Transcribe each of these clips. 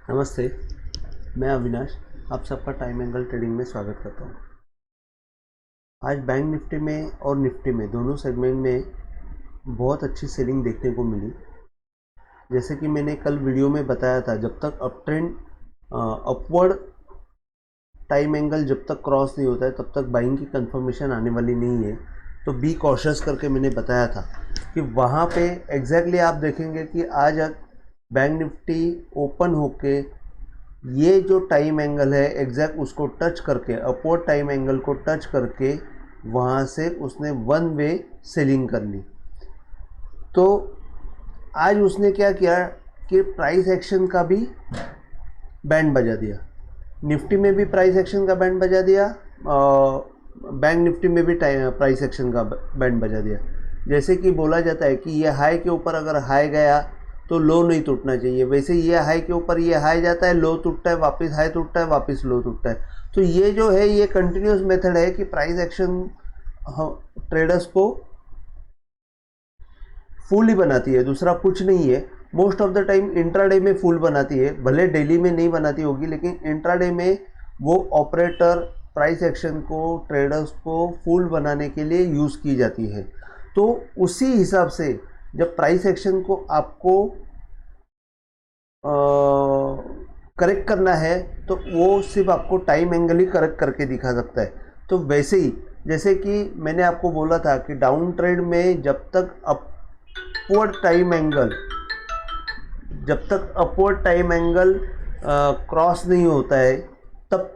नमस्ते। मैं अविनाश आप सबका टाइम एंगल ट्रेडिंग में स्वागत करता हूँ। आज बैंक निफ्टी में और निफ्टी में दोनों सेगमेंट में बहुत अच्छी सेलिंग देखने को मिली। जैसे कि मैंने कल वीडियो में बताया था, जब तक up trend upward time angle जब तक क्रॉस नहीं होता है तब तक बाइंग की कंफर्मेशन आने वाली नहीं है। तो बी कॉशियस करके मैंने बताया था कि वहाँ पे एग्जैक्टली आप देखेंगे कि आज बैंक निफ्टी ओपन होके ये जो टाइम एंगल है एग्जैक्ट उसको टच करके, अपवर्ड टाइम एंगल को टच करके वहाँ से उसने वन वे सेलिंग कर ली। तो आज उसने क्या किया कि प्राइस एक्शन का भी बैंड बजा दिया। निफ्टी में भी प्राइस एक्शन का बैंड बजा दिया, बैंक निफ्टी में भी प्राइस एक्शन का बैंड बजा दिया। जैसे कि बोला जाता है कि ये हाई के ऊपर अगर हाई गया तो लो नहीं टूटना चाहिए, वैसे ये हाई के ऊपर ये हाई जाता है, लो टूटता है, वापस हाई टूटता है, वापस लो टूटता है। तो ये जो है ये कंटिन्यूस मेथड है कि प्राइस एक्शन ट्रेडर्स को फुल ही बनाती है, दूसरा कुछ नहीं है। Most of the time intraday में फुल बनाती है, भले डेली में नहीं बनाती होगी, लेकिन इंट्राडे में वो ऑपरेटर प्राइस एक्शन को ट्रेडर्स को फुल बनाने के लिए यूज़ की जाती है। तो उसी हिसाब से जब प्राइस एक्शन को आपको करेक्ट करना है तो वो सिर्फ आपको टाइम एंगल ही करेक्ट करके दिखा सकता है। तो वैसे ही जैसे कि मैंने आपको बोला था कि डाउन ट्रेड में जब तक अपवर्ड टाइम एंगल क्रॉस नहीं होता है तब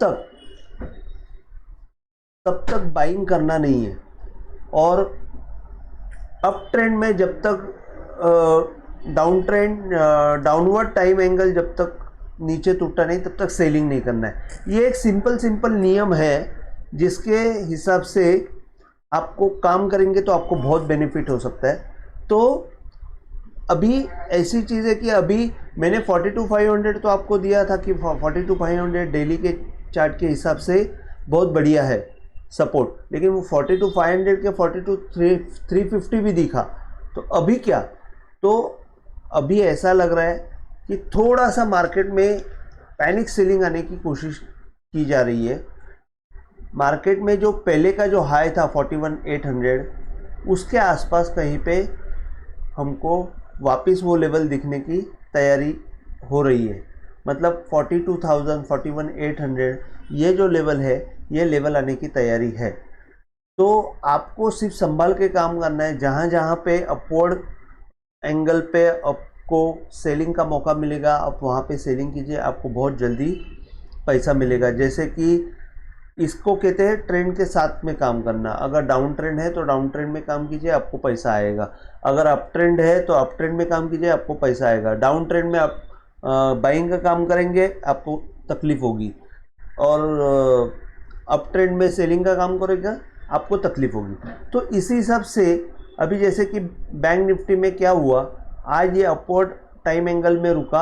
तक बाइंग करना नहीं है। और अप ट्रेंड में जब तक डाउनवर्ड टाइम एंगल जब तक नीचे टूटा नहीं तब तक सेलिंग नहीं करना है। ये एक सिंपल नियम है जिसके हिसाब से आपको काम करेंगे तो आपको बहुत बेनिफिट हो सकता है। तो अभी ऐसी चीज़ है कि अभी मैंने 42,500 तो आपको दिया था कि 42,500 डेली के चार्ट के हिसाब से बहुत बढ़िया है सपोर्ट, लेकिन वो 42,500 के 42,350 भी दिखा। तो अभी क्या, तो अभी ऐसा लग रहा है कि थोड़ा सा मार्केट में पैनिक सेलिंग आने की कोशिश की जा रही है। मार्केट में जो पहले का जो हाई था 41,800 उसके आसपास कहीं पे हमको वापस वो लेवल दिखने की तैयारी हो रही है। मतलब 42,000 41,800 ये जो लेवल है ये लेवल आने की तैयारी है। तो आपको सिर्फ संभाल के काम करना है। जहाँ जहाँ पे अपवर्ड एंगल पे आपको सेलिंग का मौका मिलेगा आप वहाँ पे सेलिंग कीजिए, आपको बहुत जल्दी पैसा मिलेगा। जैसे कि इसको कहते हैं ट्रेंड के साथ में काम करना। अगर डाउन ट्रेंड है तो डाउन ट्रेंड में काम कीजिए, आपको पैसा आएगा। अगर अप ट्रेंड है तो अप ट्रेंड में काम कीजिए, आपको पैसा आएगा। डाउन ट्रेंड में आप बाइंग का काम करेंगे आपको तकलीफ होगी, और अप ट्रेंड में सेलिंग का काम करेगा आपको तकलीफ होगी। तो इसी हिसाब से अभी जैसे कि बैंक निफ्टी में क्या हुआ, आज ये अपवर्ड टाइम एंगल में रुका,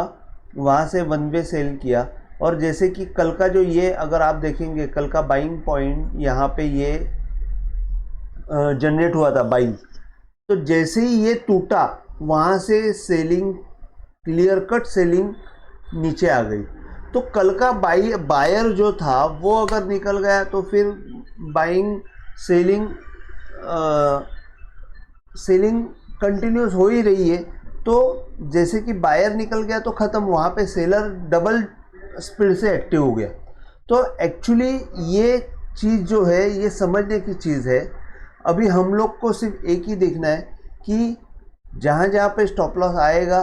वहाँ से वन वे सेल किया। और जैसे कि कल का जो ये अगर आप देखेंगे कल का बाइंग पॉइंट यहाँ पे ये जनरेट हुआ था बाइंग, तो जैसे ही ये टूटा वहाँ से सेलिंग, क्लियर कट सेलिंग नीचे आ गई। तो कल का बायर जो था वो अगर निकल गया तो फिर बाइंग सेलिंग कंटिन्यूस हो ही रही है। तो जैसे कि बायर निकल गया तो ख़त्म, वहाँ पे सेलर डबल स्पीड से एक्टिव हो गया। तो एक्चुअली ये चीज़ जो है ये समझने की चीज़ है। अभी हम लोग को सिर्फ एक ही देखना है कि जहाँ जहाँ पे स्टॉप लॉस आएगा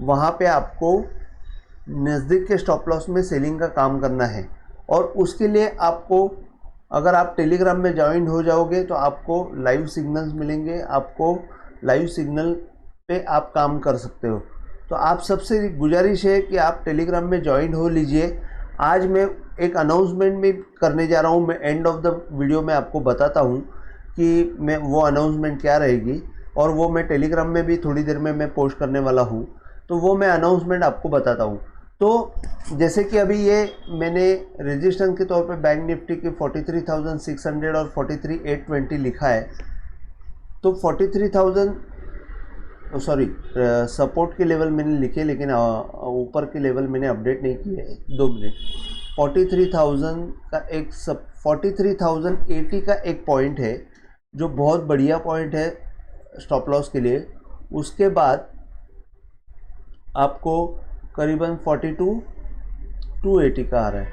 वहाँ पे आपको नज़दीक के स्टॉप लॉस में सेलिंग का काम करना है। और उसके लिए आपको, अगर आप टेलीग्राम में ज्वाइन हो जाओगे तो आपको लाइव सिग्नल्स मिलेंगे, आपको लाइव सिग्नल पे आप काम कर सकते हो। तो आप सबसे गुजारिश है कि आप टेलीग्राम में ज्वाइन हो लीजिए। आज मैं एक अनाउंसमेंट भी करने जा रहा हूँ, मैं एंड ऑफ द वीडियो में आपको बताता हूँ कि मैं वो अनाउंसमेंट क्या रहेगी, और वो मैं टेलीग्राम में भी थोड़ी देर में मैं पोस्ट करने वाला हूँ। तो वो मैं अनाउंसमेंट आपको बताता हूँ। तो जैसे कि अभी ये मैंने रजिस्टेंस के तौर पे बैंक निफ्टी की 43,600 और 43,820 लिखा है। तो 43,000 सॉरी सपोर्ट के लेवल मैंने लिखे, लेकिन ऊपर के लेवल मैंने अपडेट नहीं किए। 2 मिनट। 43,000 का एक 43,080 का एक पॉइंट है जो बहुत बढ़िया पॉइंट है स्टॉप लॉस के लिए। उसके बाद आपको करीबन 42,280 का आ रहा है।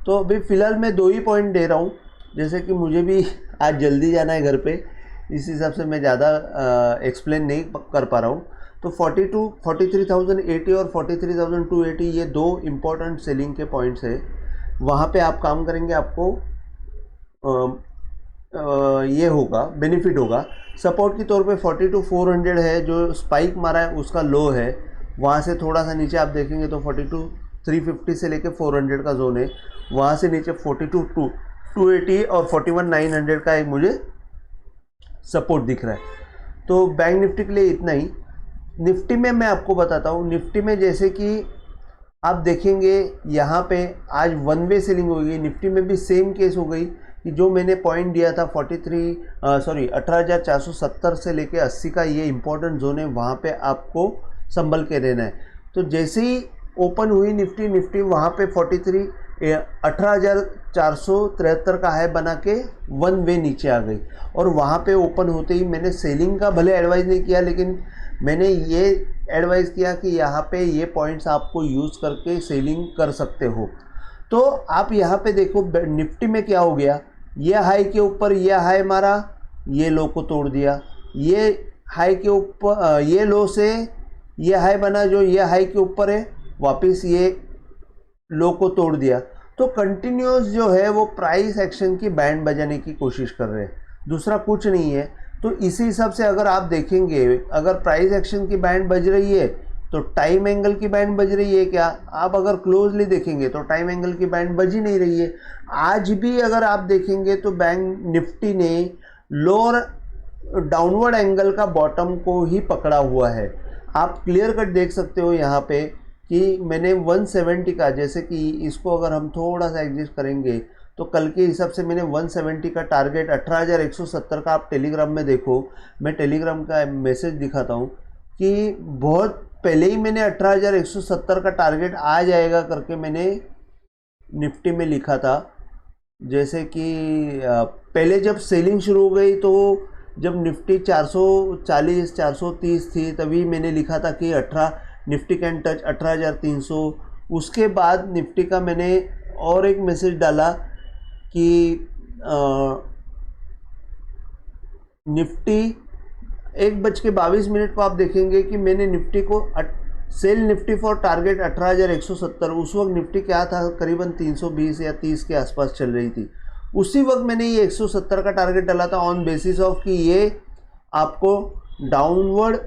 तो अभी फ़िलहाल मैं 2 ही पॉइंट दे रहा हूँ, जैसे कि मुझे भी आज जल्दी जाना है घर पे, इस हिसाब से मैं ज़्यादा एक्सप्लेन नहीं कर पा रहा हूँ। तो 43,080 और 43,280 ये 2 इम्पोर्टेंट सेलिंग के पॉइंट्स है। वहाँ पे आप काम करेंगे, आपको ये होगा, बेनिफिट होगा। सपोर्ट के तौर पे 42,400 है जो स्पाइक मारा है, उसका लो है। वहाँ से थोड़ा सा नीचे आप देखेंगे तो 42,350 से लेके 400 का जोन है। वहाँ से नीचे 42,280 और 41,900 का एक मुझे सपोर्ट दिख रहा है। तो बैंक निफ्टी के लिए इतना ही। निफ्टी में मैं आपको बताता हूँ, निफ्टी में जैसे कि आप देखेंगे यहाँ पे आज 1 वे सेलिंग हो गई। निफ्टी में भी सेम केस हो गई कि जो मैंने पॉइंट दिया था 18,470 से लेके 80 का ये इंपॉर्टेंट जोन है, वहाँ पे आपको संभल के रहना है। तो जैसे ही ओपन हुई निफ्टी वहाँ पे 18,473 का हाई बना के 1 वे नीचे आ गई। और वहाँ पे ओपन होते ही मैंने सेलिंग का भले एडवाइस नहीं किया, लेकिन मैंने ये एडवाइस किया कि यहाँ पे ये पॉइंट्स आपको यूज़ करके सेलिंग कर सकते हो। तो आप यहाँ पे देखो निफ्टी में क्या हो गया, ये हाई के ऊपर ये हाई मारा, ये लो को तोड़ दिया। ये हाई के ऊपर ये लो से ये हाई बना जो ये हाई के ऊपर है, वापस ये लो को तोड़ दिया। तो कंटिन्यूस जो है वो प्राइस एक्शन की बैंड बजाने की कोशिश कर रहे हैं, दूसरा कुछ नहीं है। तो इसी हिसाब से अगर आप देखेंगे, अगर प्राइस एक्शन की बैंड बज रही है तो टाइम एंगल की बैंड बज रही है क्या? आप अगर क्लोजली देखेंगे तो टाइम एंगल की बैंड बज ही नहीं रही है। आज भी अगर आप देखेंगे तो बैंक निफ्टी ने लोअर डाउनवर्ड एंगल का बॉटम को ही पकड़ा हुआ है। आप क्लियर कट देख सकते हो यहाँ पे कि मैंने 170 का, जैसे कि इसको अगर हम थोड़ा सा एडजस्ट करेंगे तो कल के हिसाब से मैंने 170 का टारगेट 18,170 का, आप टेलीग्राम में देखो, मैं टेलीग्राम का मैसेज दिखाता हूँ कि बहुत पहले ही मैंने 18,170 का टारगेट आ जाएगा करके मैंने निफ्टी में लिखा था। जैसे कि पहले जब सेलिंग शुरू हो गई तो जब निफ्टी 440 430 थी तभी मैंने लिखा था कि निफ्टी कैन टच 18,300। उसके बाद निफ्टी का मैंने और एक मैसेज डाला कि निफ्टी 1:22 को आप देखेंगे कि मैंने निफ्टी को सेल निफ्टी फॉर टारगेट 18,170, उस वक्त निफ्टी क्या था, करीबन 320 या 30 के आसपास चल रही थी। उसी वक्त मैंने ये 170 का टारगेट डाला था ऑन बेसिस ऑफ कि ये आपको डाउनवर्ड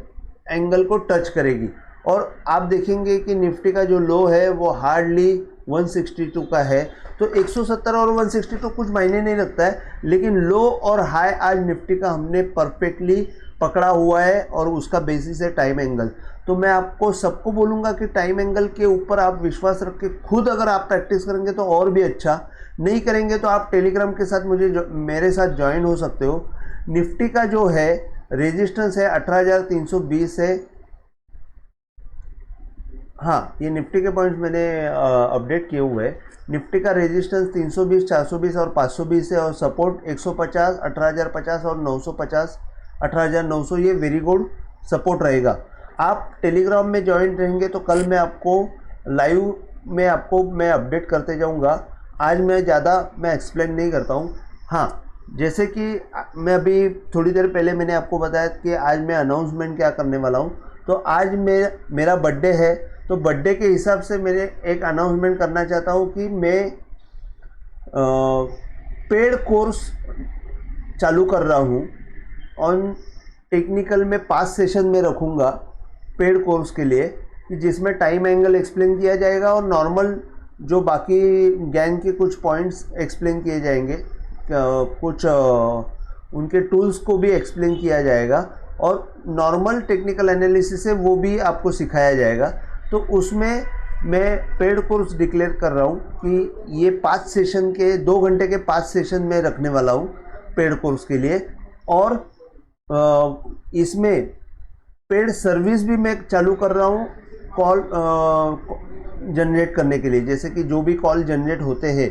एंगल को टच करेगी। और आप देखेंगे कि निफ्टी का जो लो है वो हार्डली 162 का है। तो 170 और 162 कुछ मायने नहीं रखता है, लेकिन लो और हाई आज निफ्टी का हमने परफेक्टली पकड़ा हुआ है और उसका बेसिस है टाइम एंगल। तो मैं आपको सबको बोलूँगा कि टाइम एंगल के ऊपर आप विश्वास रख के खुद अगर आप प्रैक्टिस करेंगे तो और भी अच्छा, नहीं करेंगे तो आप टेलीग्राम के साथ मेरे साथ ज्वाइन हो सकते हो। निफ्टी का जो है रेजिस्टेंस है 18,320 है। हाँ, ये निफ्टी के पॉइंट्स मैंने अपडेट किए हुए हैं। निफ्टी का रेजिस्टेंस 320, 420 और 520 है, और सपोर्ट 150, 18,050 और 950, 18,900 ये वेरी गुड सपोर्ट रहेगा। आप टेलीग्राम में ज्वाइन रहेंगे तो कल मैं आपको लाइव में मैं अपडेट करते जाऊंगा। आज मैं ज़्यादा एक्सप्लेन नहीं करता हूँ। हाँ, जैसे कि मैं अभी थोड़ी देर पहले मैंने आपको बताया कि आज मैं अनाउंसमेंट क्या करने वाला हूँ। तो आज मेरा बर्थडे है, तो बर्थडे के हिसाब से मैंने एक अनाउंसमेंट करना चाहता हूँ कि मैं पेड कोर्स चालू कर रहा हूँ। ऑन टेक्निकल में 5 सेशन में रखूँगा पेड कोर्स के लिए, कि जिसमें टाइम एंगल एक्सप्लेन किया जाएगा और नॉर्मल जो बाकी ज्ञान के कुछ पॉइंट्स एक्सप्लेन किए जाएंगे, कुछ उनके टूल्स को भी एक्सप्लेन किया जाएगा, और नॉर्मल टेक्निकल एनालिसिस है वो भी आपको सिखाया जाएगा। तो उसमें मैं पेड कोर्स डिक्लेयर कर रहा हूँ कि ये 5 सेशन के 2 घंटे के 5 सेशन में रखने वाला हूँ पेड कोर्स के लिए। और इसमें पेड सर्विस भी मैं चालू कर रहा हूँ कॉल जनरेट करने के लिए। जैसे कि जो भी कॉल जनरेट होते हैं,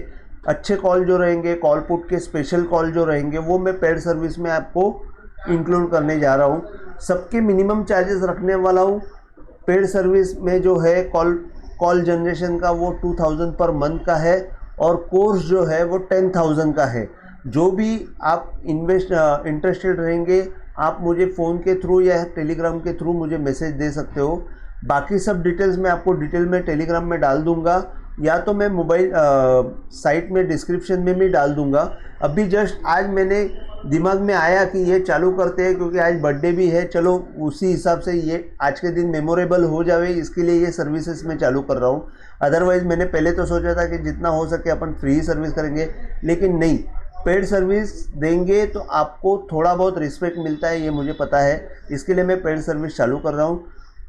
अच्छे कॉल जो रहेंगे, कॉल पुट के स्पेशल कॉल जो रहेंगे, वो मैं पेड सर्विस में आपको इंक्लूड करने जा रहा हूँ। सबके मिनिमम चार्जेस रखने वाला हूँ। पेड सर्विस में जो है कॉल जनरेशन का वो 2000 पर मंथ का है, और कोर्स जो है वो 10,000 का है। जो भी आप इंटरेस्टेड रहेंगे, आप मुझे फ़ोन के थ्रू या टेलीग्राम के थ्रू मुझे मैसेज दे सकते हो। बाकी सब डिटेल्स मैं आपको डिटेल में टेलीग्राम में डाल दूंगा, या तो मैं मोबाइल साइट में डिस्क्रिप्शन में भी डाल दूंगा। अभी जस्ट आज मैंने दिमाग में आया कि ये चालू करते हैं, क्योंकि आज बर्थडे भी है। चलो उसी हिसाब से ये आज के दिन मेमोरेबल हो जावे, इसके लिए ये सर्विसेज मैं चालू कर रहा हूँ। अदरवाइज़ मैंने पहले तो सोचा था कि जितना हो सके अपन फ्री सर्विस करेंगे, लेकिन नहीं, पेड सर्विस देंगे तो आपको थोड़ा बहुत रिस्पेक्ट मिलता है, ये मुझे पता है। इसके लिए मैं पेड सर्विस चालू कर रहा हूँ।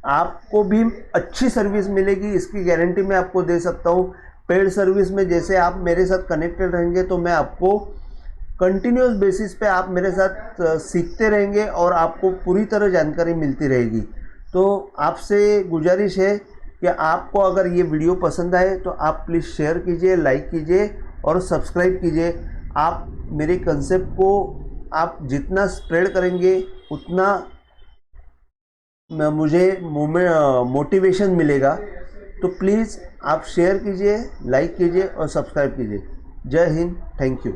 आपको भी अच्छी सर्विस मिलेगी, इसकी गारंटी मैं आपको दे सकता हूँ। पेड सर्विस में जैसे आप मेरे साथ कनेक्टेड रहेंगे, तो मैं आपको कंटिन्यूस बेसिस पे आप मेरे साथ सीखते रहेंगे और आपको पूरी तरह जानकारी मिलती रहेगी। तो आपसे गुजारिश है कि आपको अगर ये वीडियो पसंद आए तो आप प्लीज़ शेयर कीजिए, लाइक कीजिए और सब्सक्राइब कीजिए। आप मेरे कंसेप्ट को आप जितना स्प्रेड करेंगे, उतना मुझे मोटिवेशन मिलेगा। तो प्लीज़ आप शेयर कीजिए, लाइक कीजिए और सब्सक्राइब कीजिए। जय हिंद, थैंक यू।